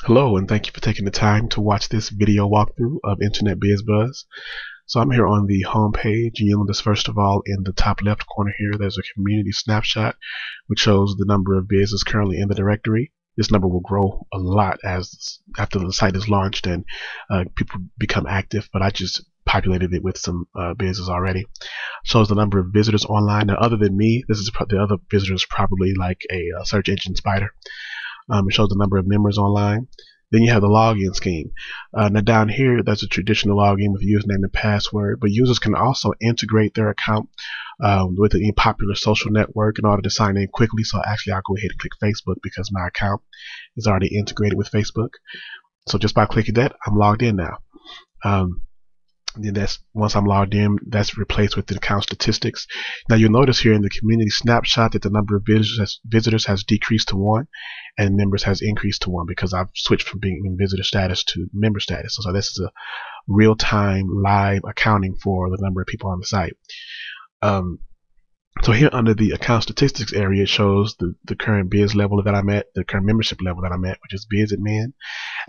Hello, and thank you for taking the time to watch this video walkthrough of Internet Biz Buzz. So I'm here on the home page, and you'll notice first of all in the top left corner here there's a community snapshot which shows the number of businesses currently in the directory. This number will grow a lot as after the site is launched and people become active, but I just populated it with some businesses already. Shows the number of visitors online. Now, other than me, this is the other visitors probably like a search engine spider. It shows the number of members online. Then you have the login scheme. Now down here, that's a traditional login with username and password, but users can also integrate their account with any popular social network in order to sign in quickly. So actually, I'll go ahead and click Facebook because my account is already integrated with Facebook. So just by clicking that, I'm logged in now. Then that's once I'm logged in, that's replaced with the account statistics. Now you'll notice here in the community snapshot that the number of visitors has decreased to 1 and members has increased to 1 because I've switched from being in visitor status to member status. So this is a real-time live accounting for the number of people on the site. So here under the account statistics area, it shows the current biz level that I'm at, the current membership level that I'm at, which is biz admin.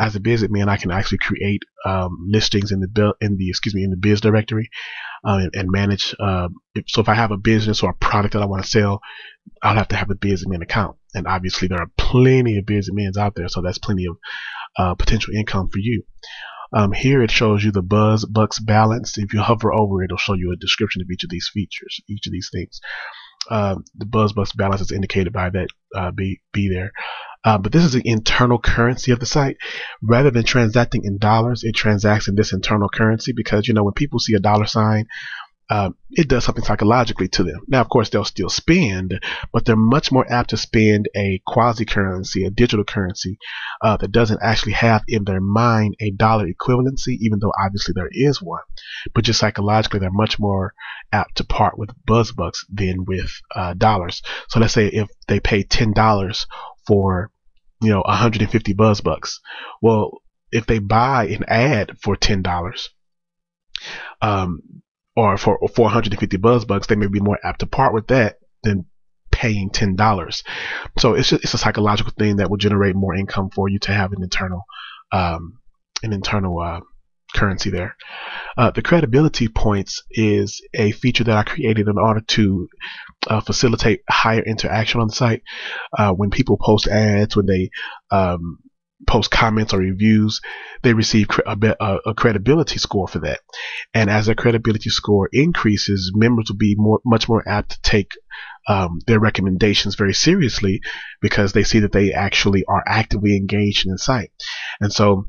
As a biz admin, I can actually create listings in the biz directory and manage. So if I have a business or a product that I want to sell, I'll have to have a biz admin account. And obviously, there are plenty of biz admins out there, so that's plenty of potential income for you. Here it shows you the BuzzBucks balance. If you hover over it, it'll show you a description of each of these features, each of these things. The BuzzBucks balance is indicated by that B there. But this is the internal currency of the site. Rather than transacting in dollars, it transacts in this internal currency because, when people see a dollar sign, it does something psychologically to them. Now, of course, they'll still spend, but they're much more apt to spend a quasi-currency, a digital currency that doesn't actually have in their mind a dollar equivalency, even though obviously there is one. But just psychologically, they're much more apt to part with BuzzBucks than with dollars. So let's say if they pay $10 for 150 BuzzBucks. Well, if they buy an ad for $10, or for 450 BuzzBucks, they may be more apt to part with that than paying $10. So it's a psychological thing that will generate more income for you to have an internal currency there. The credibility points is a feature that I created in order to facilitate higher interaction on the site. When people post ads, when they post comments or reviews, they receive a credibility score for that. And as their credibility score increases, members will be much more apt to take their recommendations very seriously because they see that they actually are actively engaged in the site. And so,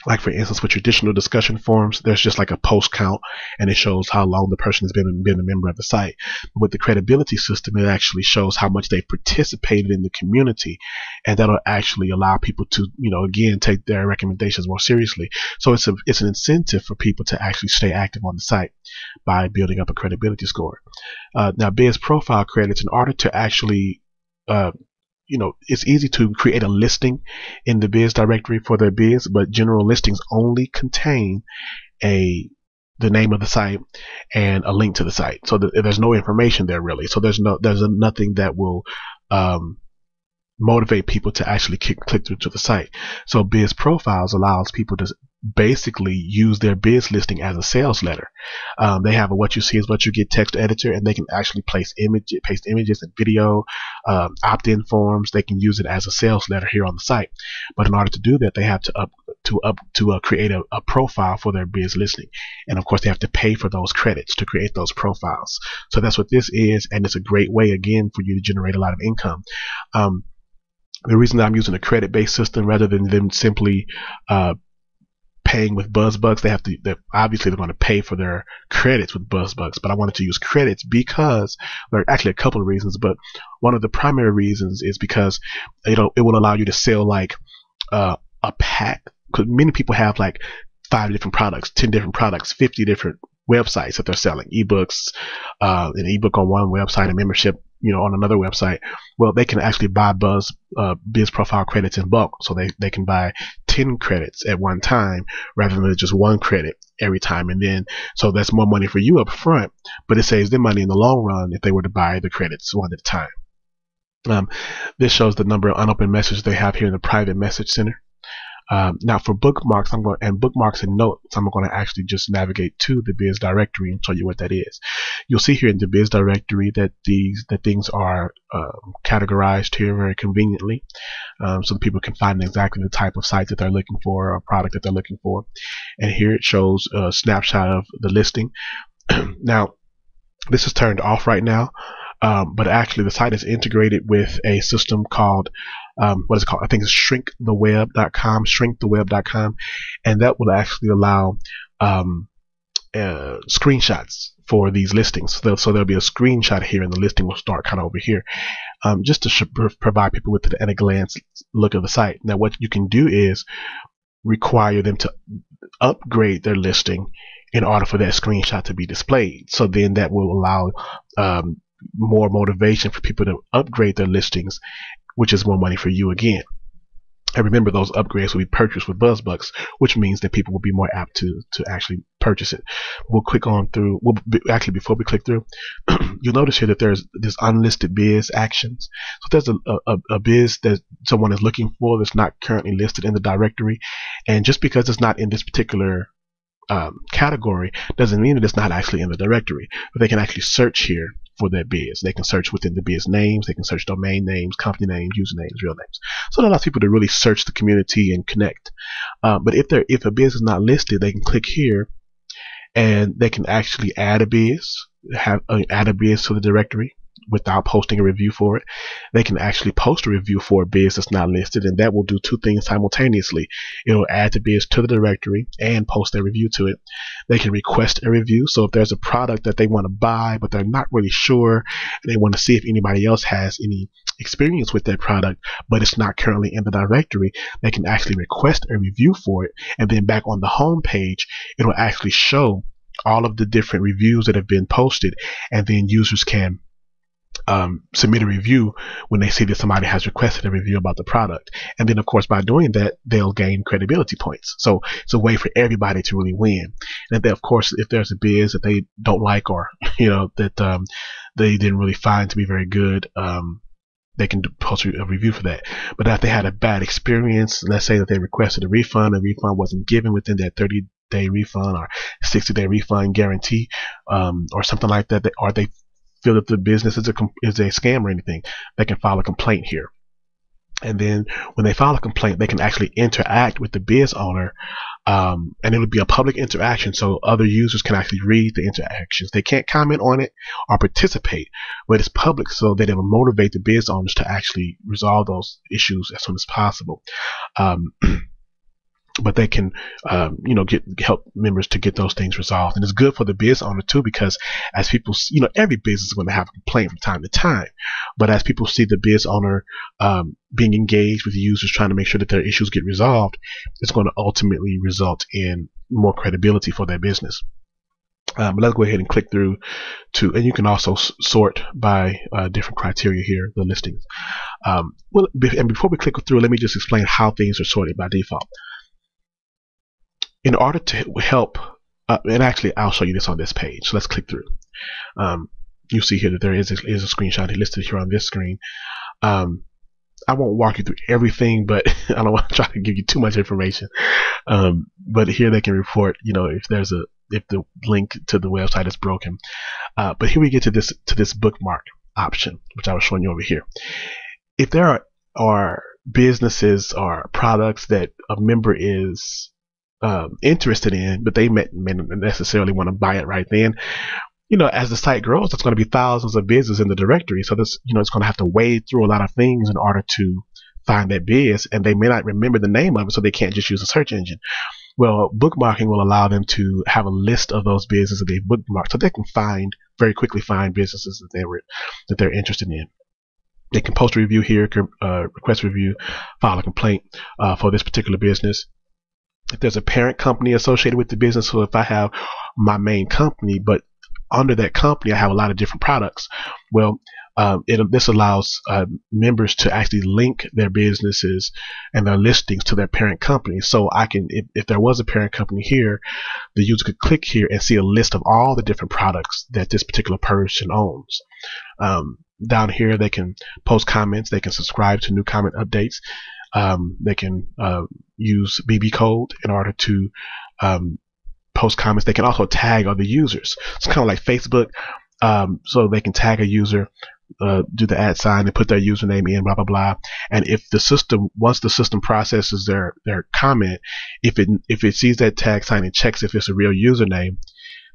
like for instance, with traditional discussion forums, there's just like a post count and it shows how long the person has been a member of the site. But with the credibility system, it actually shows how much they participated in the community, and that'll actually allow people to, again, take their recommendations more seriously. So it's an incentive for people to actually stay active on the site by building up a credibility score. Now, Biz profile credits, in order to actually it's easy to create a listing in the biz directory for their biz, but general listings only contain the name of the site and a link to the site. So there's no information there really. So there's nothing that will motivate people to actually click through to the site. So biz profiles allows people to basically use their biz listing as a sales letter. They have a what you see is what you get text editor, and they can actually paste images and video, opt-in forms. They can use it as a sales letter here on the site. But in order to do that, they have to create a profile for their biz listing, and of course they have to pay for those credits to create those profiles. So that's what this is, and it's a great way again for you to generate a lot of income. The reason that I'm using a credit-based system rather than them simply paying with BuzzBucks, they're obviously going to pay for their credits with BuzzBucks, but I wanted to use credits because there are actually a couple of reasons, but one of the primary reasons is because it will allow you to sell like a pack, because many people have like 5 different products, 10 different products, 50 different websites that they're selling, ebooks, an ebook on one website, a membership on another website. Well, they can actually buy biz profile credits in bulk, so they can buy 10 credits at one time rather than just 1 credit every time, and then so that's more money for you up front, but it saves them money in the long run if they were to buy the credits one at a time. This shows the number of unopened messages they have here in the private message center. Now for bookmarks, bookmarks and notes, I'm going to actually just navigate to the biz directory and show you what that is. You'll see here in the biz directory that things are categorized here very conveniently, so that people can find exactly the type of site that they're looking for or product that they're looking for. And here it shows a snapshot of the listing. Now, this is turned off right now. But actually the site is integrated with a system called what is it called? I think it's shrinktheweb.com, and that will actually allow screenshots for these listings. So there'll be a screenshot here, and the listing will start kind of over here, just to provide people with an at a glance look of the site. Now, what you can do is require them to upgrade their listing in order for that screenshot to be displayed. So then that will allow more motivation for people to upgrade their listings, which is more money for you again. And remember, those upgrades will be purchased with BuzzBucks, which means that people will be more apt to actually purchase it. We'll click on through. Actually, before we click through, you'll notice here that there's unlisted biz actions. So there's a biz that someone is looking for that's not currently listed in the directory, and just because it's not in this particular category doesn't mean that it's not actually in the directory. But they can actually search here for that biz. They can search within the biz names, they can search domain names, company names, usernames, real names. So it allows people to really search the community and connect. But if a biz is not listed, they can click here and they can actually add a biz, add a biz to the directory without posting a review for it. They can actually post a review for a biz that's not listed, and that will do two things simultaneously. It'll add the biz to the directory and post a review to it. They can request a review, so if there's a product that they want to buy but they're not really sure and they want to see if anybody else has any experience with that product but it's not currently in the directory, they can actually request a review for it, and then back on the home page it'll actually show all of the different reviews that have been posted, and then users can submit a review when they see that somebody has requested a review about the product. And then of course by doing that they'll gain credibility points. So it's a way for everybody to really win. And then of course if there's a biz that they don't like, or that they didn't really find to be very good, they can post a review for that. But if they had a bad experience, let's say that they requested a refund wasn't given within that 30-day refund or 60-day refund guarantee, or something like that, or they feel that the business is a scam or anything, they can file a complaint here. And then when they file a complaint, they can actually interact with the biz owner, and it'll be a public interaction, so other users can actually read the interactions. They can't comment on it or participate, but it's public, so that it'll motivate the biz owners to actually resolve those issues as soon as possible. But they can help members to get those things resolved. And it's good for the biz owner too, because as people every business is going to have a complaint from time to time, but as people see the biz owner being engaged with users trying to make sure that their issues get resolved, it's going to ultimately result in more credibility for their business. But let's go ahead and click through and you can also sort by different criteria here, the listings. And before we click through, let me just explain how things are sorted by default. In order to help, and actually I'll show you this on this page. So let's click through. You see here that there is a screenshot listed here on this screen. I won't walk you through everything, but I don't want to try to give you too much information. But here they can report, if the link to the website is broken. But here we get to this bookmark option, which I was showing you over here. If there are businesses or products that a member is interested in, but they may not necessarily want to buy it right then, as the site grows, there's going to be thousands of businesses in the directory. So this, it's going to have to wade through a lot of things in order to find that biz, and they may not remember the name of it, so they can't just use a search engine. Well, bookmarking will allow them to have a list of those businesses that they've bookmarked, so they can very quickly find businesses that they're interested in. They can post a review here, request a review, file a complaint for this particular business. If there's a parent company associated with the business, so if I have my main company, but under that company I have a lot of different products, well, this allows members to actually link their businesses and their listings to their parent company. So I can, if there was a parent company here, the user could click here and see a list of all the different products that this particular person owns. Down here they can post comments, they can subscribe to new comment updates. They can use BB code in order to post comments. They can also tag other users. It's kind of like Facebook. So they can tag a user, do the @ and put their username in, blah blah blah. And if the system, once the system processes their comment, if it sees that tag sign and checks if it's a real username,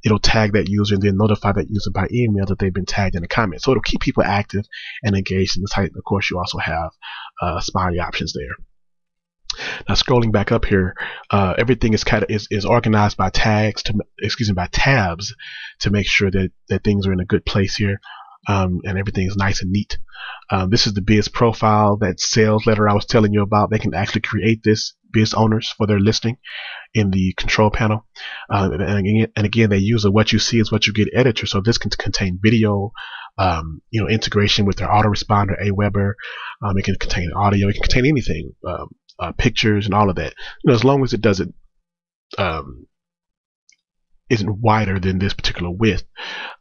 it'll tag that user and then notify that user by email that they've been tagged in a comment. So it'll keep people active and engaged in the site. And of course, you also have smiley options there. Now scrolling back up here, everything is organized by tabs to make sure that things are in a good place here, and everything is nice and neat. This is the biz profile, that sales letter I was telling you about. They can actually create this, biz owners, for their listing in the control panel. And again, they use a what you see is what you get editor. So this can contain video, integration with their autoresponder, Aweber. It can contain audio. It can contain anything. Pictures and all of that, as long as it doesn't isn't wider than this particular width,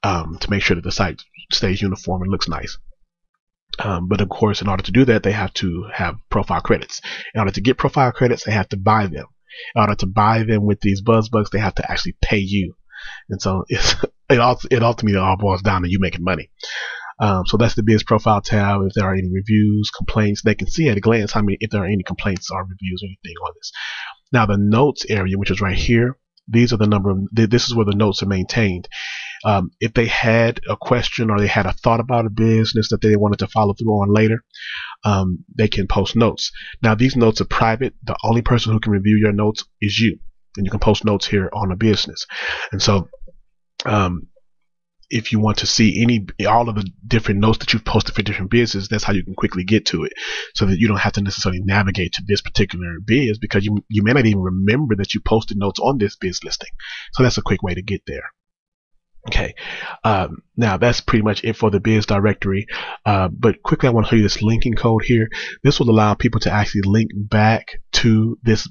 to make sure that the site stays uniform and looks nice. But of course, in order to do that, they have to have profile credits. In order to get profile credits, they have to buy them. In order to buy them with these BuzzBugs, they have to actually pay you. And so it ultimately all boils down to you making money. So that's the biz profile tab. If there are any reviews, complaints, they can see at a glance if there are any complaints or reviews or anything on this. Now the notes area, which is right here, these are the number of, this is where the notes are maintained. If they had a question or they had a thought about a business that they wanted to follow through on later, they can post notes. Now these notes are private. The only person who can review your notes is you, and you can post notes here on a business. And so if you want to see all of the different notes that you've posted for different businesses, that's how you can quickly get to it, so that you don't have to necessarily navigate to this particular biz, because you may not even remember that you posted notes on this biz listing. So that's a quick way to get there. Okay, now that's pretty much it for the biz directory. But quickly, I want to show you this linking code here. This will allow people to actually link back to this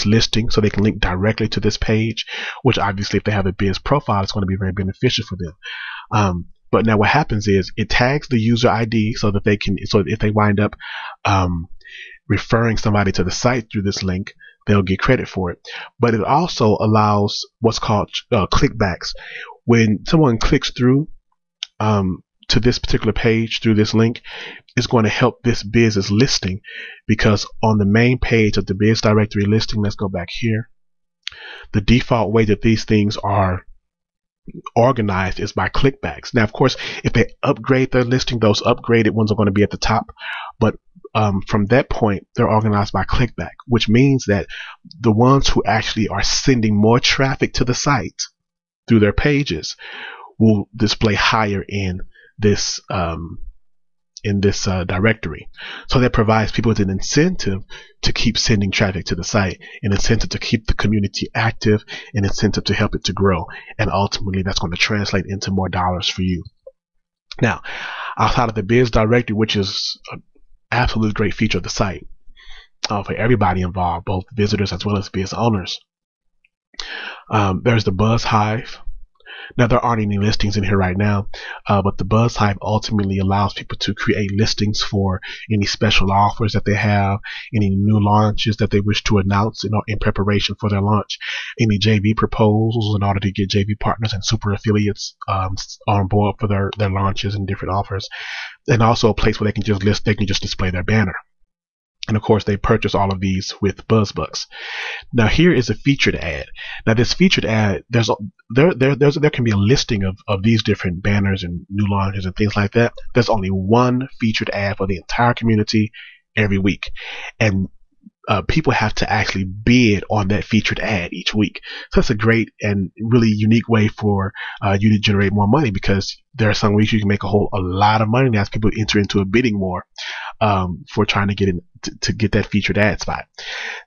listing, so they can link directly to this page, which obviously if they have a biz profile, it's going to be very beneficial for them. But now what happens is it tags the user ID so that if they wind up referring somebody to the site through this link, they'll get credit for it. But it also allows what's called clickbacks. When someone clicks through to this particular page through this link, is going to help this business listing, because on the main page of the biz directory listing, let's go back here, the default way that these things are organized is by clickbacks. Now of course, if they upgrade their listing, those upgraded ones are going to be at the top, but from that point they're organized by clickback, which means that the ones who actually are sending more traffic to the site through their pages will display higher in this directory. So that provides people with an incentive to keep sending traffic to the site, an incentive to keep the community active, an incentive to help it to grow, and ultimately that's going to translate into more dollars for you. Now, outside of the biz directory, which is an absolute great feature of the site for everybody involved, both visitors as well as biz owners, there's the BuzzHive. Now there aren't any listings in here right now, but the BuzzHive ultimately allows people to create listings for any special offers that they have, any new launches that they wish to announce in preparation for their launch, any JV proposals in order to get JV partners and super affiliates on board for their launches and different offers, and also a place where they can just display their banner. And of course, they purchase all of these with BuzzBucks. Now here is a featured ad. Now this featured ad, there can be a listing of these different banners and new launches and things like that. There's only one featured ad for the entire community every week, and people have to actually bid on that featured ad each week. So that's a great and really unique way for you to generate more money, because there are some weeks you can make a lot of money as people enter into a bidding war for trying to get that featured ad spot.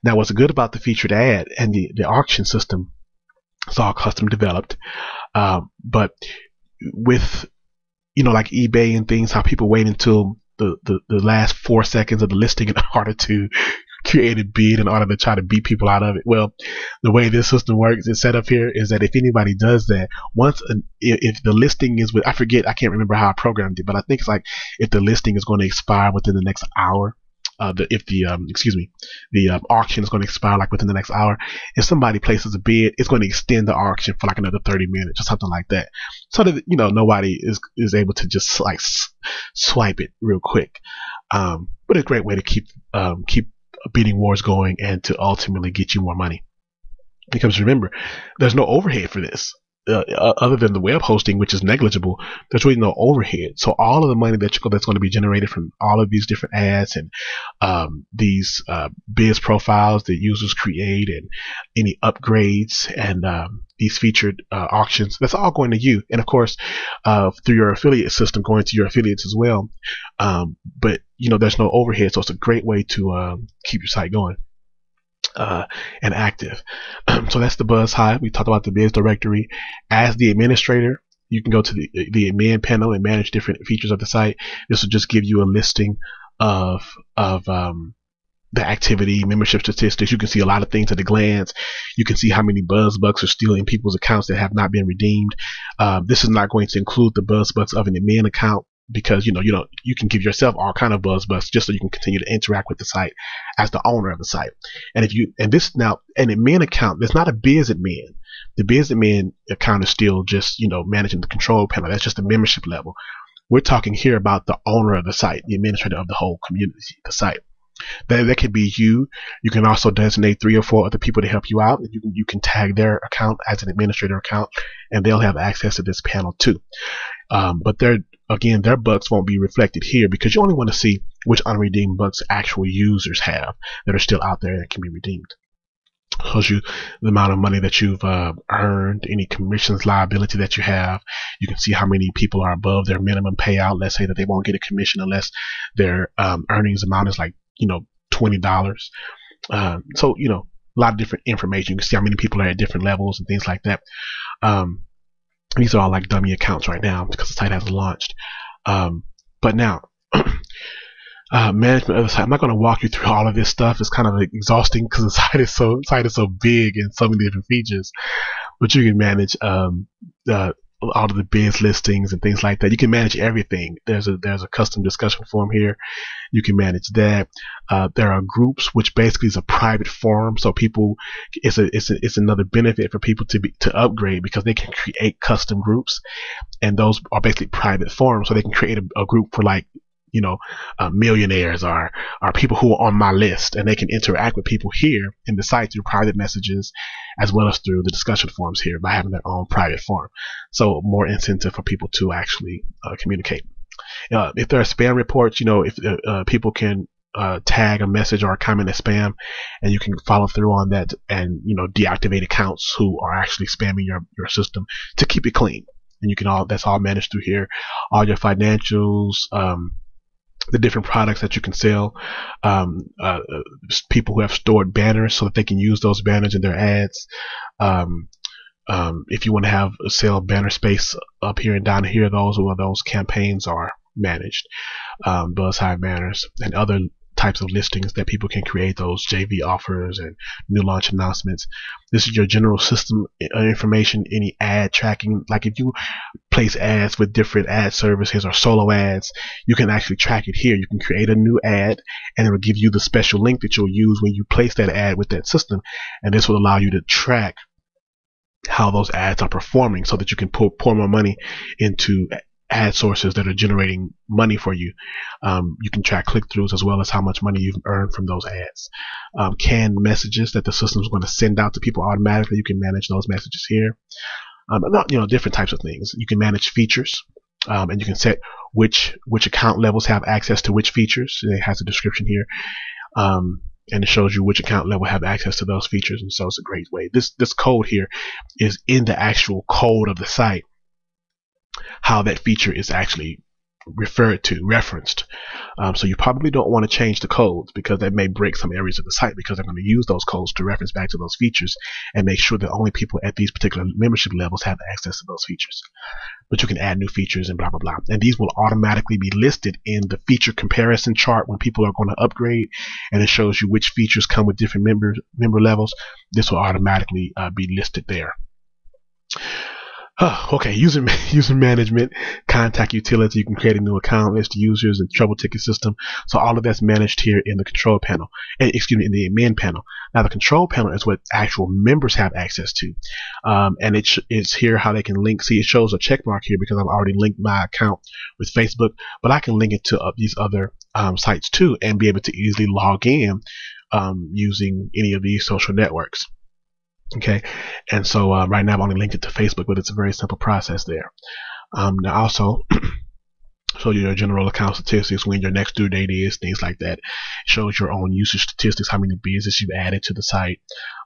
Now what's good about the featured ad and the auction system, it's all custom developed, but with like eBay and things, how people wait until the last 4 seconds of the listing in order to create a bid, in order to try to beat people out of it. Well, the way this system works is set up here is that if anybody does that, if the listing is I can't remember how I programmed it, but I think it's like if the listing is going to expire within the next hour, if the excuse me, the auction is going to expire like within the next hour. If somebody places a bid, it's going to extend the auction for like another 30 minutes or something like that, so that nobody is able to just like swipe it real quick. But a great way to keep bidding wars going and to ultimately get you more money. Because remember, there's no overhead for this. Other than the web hosting, which is negligible, there's really no overhead. So all of the money that's going to be generated from all of these different ads and these biz profiles that users create and any upgrades and these featured auctions, that's all going to you. And of course, through your affiliate system, going to your affiliates as well. But there's no overhead, so it's a great way to keep your site going and active. So that's the BuzzHive. We talked about the biz directory. As the administrator, you can go to the admin panel and manage different features of the site. This will just give you a listing of the activity, membership statistics. You can see a lot of things at a glance. You can see how many BuzzBucks are still in people's accounts that have not been redeemed. This is not going to include the BuzzBucks of an admin account, because you can give yourself all kind of BuzzBucks just so you can continue to interact with the site as the owner of the site. And this now an admin account, there's not a biz admin. The biz admin account is still just managing the control panel. That's just the membership level. We're talking here about the owner of the site, the administrator of the whole community, the site. That could be you. You can also designate 3 or 4 other people to help you out. You can tag their account as an administrator account, and they'll have access to this panel too. But their bucks won't be reflected here, because you only want to see which unredeemed bucks actual users have that are still out there that can be redeemed. Shows you the amount of money that you've earned, any commissions liability that you have. You can see how many people are above their minimum payout. Let's say that they won't get a commission unless their earnings amount is like $20. So a lot of different information. You can see how many people are at different levels and things like that. These are all like dummy accounts right now because the site hasn't launched. But now, management of the site. I'm not going to walk you through all of this stuff. It's kind of exhausting because the site is so big and so many different features. But you can manage all of the biz listings and things like that. You can manage everything. There's a custom discussion forum here. You can manage that. There are groups, which basically is a private forum. So people, it's another benefit for people to upgrade, because they can create custom groups, and those are basically private forums. So they can create a group for like millionaires or people who are on my list, and they can interact with people here in the site through private messages, as well as through the discussion forums here by having their own private forum. So more incentive for people to actually communicate. If there are spam reports, if people can tag a message or a comment as spam, and you can follow through on that and deactivate accounts who are actually spamming your system to keep it clean. And that's all managed through here. All your financials, the different products that you can sell, people who have stored banners so that they can use those banners in their ads. If you want to have a sale banner space up here and down here, those campaigns are managed. BuzzHive banners and other types of listings that people can create, those JV offers and new launch announcements. This is your general system information, any ad tracking. Like if you place ads with different ad services or solo ads, you can actually track it here. You can create a new ad, and it will give you the special link that you'll use when you place that ad with that system, and this will allow you to track how those ads are performing, so that you can pour more money into ad sources that are generating money for you. You can track click-throughs as well as how much money you've earned from those ads. Canned messages that the system is going to send out to people automatically. You can manage those messages here. Different types of things. You can manage features, and you can set which account levels have access to which features. It has a description here, and it shows you which account level have access to those features. And so it's a great way. This code here is in the actual code of the site, how that feature is actually referenced. So you probably don't want to change the codes, because that may break some areas of the site, because they're going to use those codes to reference back to those features and make sure that only people at these particular membership levels have access to those features. But you can add new features and blah blah blah, and these will automatically be listed in the feature comparison chart when people are going to upgrade, and it shows you which features come with different member levels. This will automatically be listed there. Okay, user management, contact utility. You can create a new account, list users, and trouble ticket system. So all of that's managed here in the control panel. Excuse me, in the admin panel. Now the control panel is what actual members have access to, and it's here how they can link. See, it shows a check mark here because I've already linked my account with Facebook, but I can link it to these other sites too, and be able to easily log in using any of these social networks. Okay, and so right now I've only linked it to Facebook, but it's a very simple process there. Now also show you your general account statistics, when your next due date is, things like that. It shows your own usage statistics, how many businesses you've added to the site,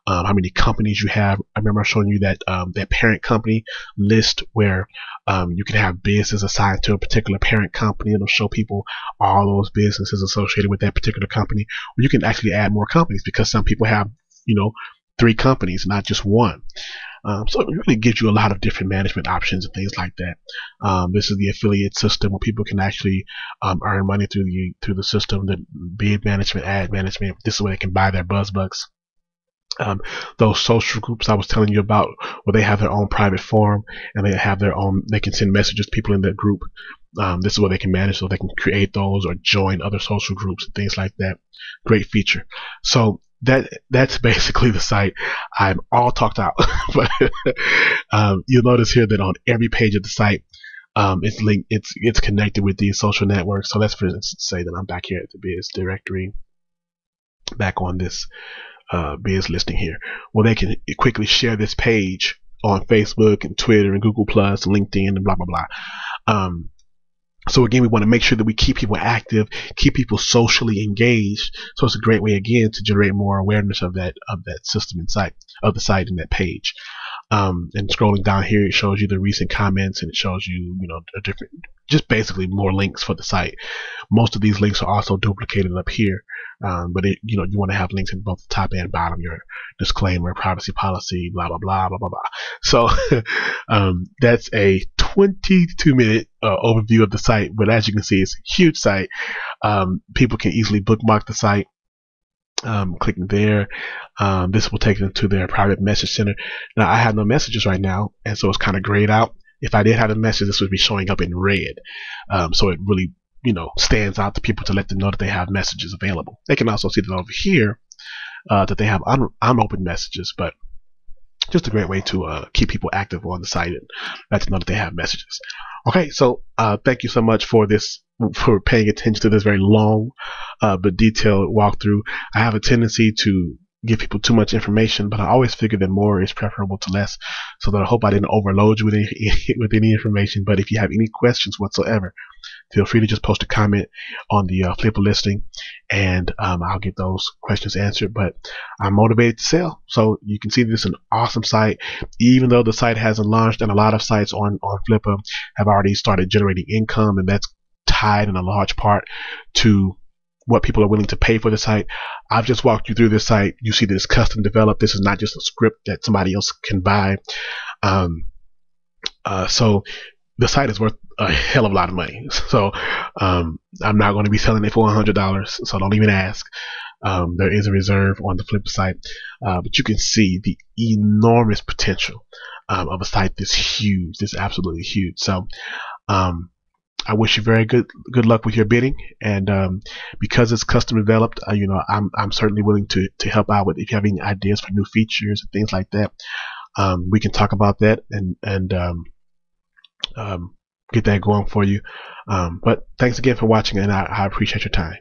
how many companies you have. I remember showing you that that parent company list where you can have businesses assigned to a particular parent company. It'll show people all those businesses associated with that particular company. Or you can actually add more companies because some people have, 3 companies, not just one. So it really gives you a lot of different management options and things like that. This is the affiliate system where people can actually earn money through the system. The bid management, ad management. This is where they can buy their BuzzBucks. Those social groups I was telling you about, where they have their own private forum and they have their own. They can send messages to people in that group. This is where they can manage, so they can create those or join other social groups and things like that. Great feature. So that's basically the site. I'm all talked out, but you'll notice here that on every page of the site, it's linked. It's connected with these social networks. So let's, for instance, say that I'm back here at the biz directory, back on this biz listing here. Well, they can quickly share this page on Facebook and Twitter and Google Plus, LinkedIn, and blah blah blah. So again, we want to make sure that we keep people active, keep people socially engaged. So it's a great way again to generate more awareness of that system inside of the site and that page. And scrolling down here, it shows you the recent comments, and it shows you, a different, just basically more links for the site. Most of these links are also duplicated up here, but you want to have links in both the top and bottom. Your disclaimer, privacy policy, blah blah blah blah blah blah. So that's a 22-minute overview of the site. But as you can see, it's a huge site. People can easily bookmark the site. Clicking there, this will take them to their private message center. Now I have no messages right now, and so it's kind of grayed out. If I did have a message, this would be showing up in red, so it really stands out to people to let them know that they have messages available. They can also see that over here that they have unopened messages, but just a great way to keep people active on the site and let them know that they have messages. Okay, so thank you so much for paying attention to this very long but detailed walkthrough. I have a tendency to give people too much information, but I always figure that more is preferable to less, so that I hope I didn't overload you with any information. But if you have any questions whatsoever, feel free to just post a comment on the Flippa listing, and I'll get those questions answered. But I'm motivated to sell, so you can see this is an awesome site. Even though the site hasn't launched, and a lot of sites on Flippa have already started generating income, and that's tied in a large part to what people are willing to pay for the site. I've just walked you through this site. You see that it's custom developed. This is not just a script that somebody else can buy. So the site is worth a hell of a lot of money. So I'm not going to be selling it for $100, so don't even ask. There is a reserve on the Flippa site, but you can see the enormous potential of a site this huge, this absolutely huge. So I wish you very good luck with your bidding, and because it's custom developed, I'm certainly willing to help out with, if you have any ideas for new features and things like that. We can talk about that and get that going for you. But thanks again for watching, and I appreciate your time.